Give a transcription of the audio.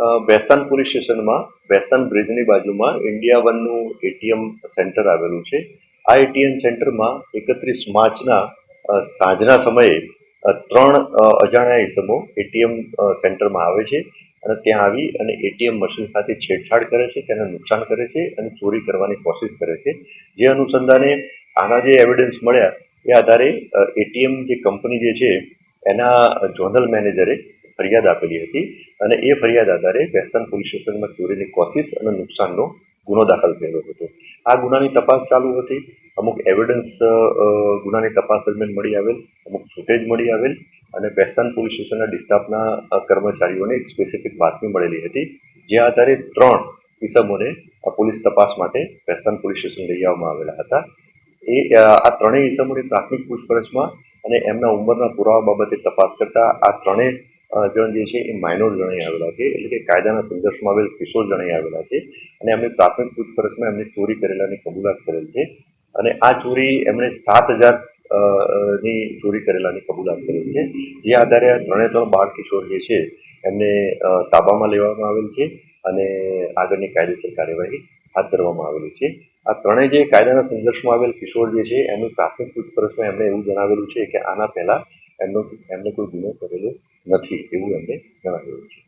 Bestan police સ્ટેશનમાં બેસ્તાન બ્રિજની બાજુમાં ઇન્ડિયા વનનું એટીએમ સેન્ટર આવેલું છે. આ એટીએમ સેન્ટરમાં 31 માર્ચના સાંજના સમયે ત્રણ અજાણ્યા ઇસમો એટીએમ સેન્ટરમાં આવે છે અને ત્યાં આવી અને એટીએમ મશીન સાથે છેડછાડ કરે છે, તેને નુકસાન કરે છે અને ચોરી કરવાની કોશિશ કરે છે. જે અનુસંધાને આના જે એવિડન્સ મળ્યા એ આધારે એટીએમ જે કંપની જે છે એના ઝોનલ મેનેજરે ફરિયાદ આપેલી હતી અને એ ફરિયાદ આધારે બેસ્તાન પોલીસ સ્ટેશનમાં ચોરીની કોશિશ અને નુકસાનનો ગુનો દાખલ થયેલો હતો. આ ગુનાની તપાસ ચાલુ હતી. અમુક એવિડન્સ ગુનાની તપાસ દરમિયાન મળી આવેલ, અમુક ફૂટેજ મળી આવેલ અને બેસ્તાન પોલીસ સ્ટેશનના ડિસ્ટાફના કર્મચારીઓને એક સ્પેસિફિક બાતમી મળેલી હતી, જે આધારે ત્રણ ઇસમોને પોલીસ તપાસ માટે બેસ્તાન પોલીસ સ્ટેશન લઈ આવવામાં આવેલા હતા. આ ત્રણેય ઇસમોની પ્રાથમિક પૂછપરછમાં અને એમના ઉંમરના પુરાવા બાબતે તપાસ કરતા આ ત્રણેય જણ જે છે એ માઇનોર જણાઈ આવેલા છે, એટલે કે કાયદાના સંઘર્ષમાં આવેલ કિશોર જણાઈ આવેલા છે અને એમની પ્રાથમિક પૂછપરછમાં એમને ચોરી કરેલાની કબૂલાત કરેલ છે અને આ ચોરી એમણે 7,000 ની ચોરી કરેલાની કબૂલાત કરેલ છે. જે આધારે આ ત્રણ બાળ કિશોર જે છે એમને તાબામાં લેવામાં આવેલ છે અને આગળની કાયદેસર કાર્યવાહી હાથ ધરવામાં આવેલી છે. આ ત્રણેય જે કાયદાના સંઘર્ષમાં આવેલ કિશોર જે છે એમની પ્રાથમિક પૂછપરછમાં એમણે એવું જણાવેલું છે કે આના પહેલા એમને કોઈ ગુનો કરેલો નથી એવું એમને જણાવેલું છે.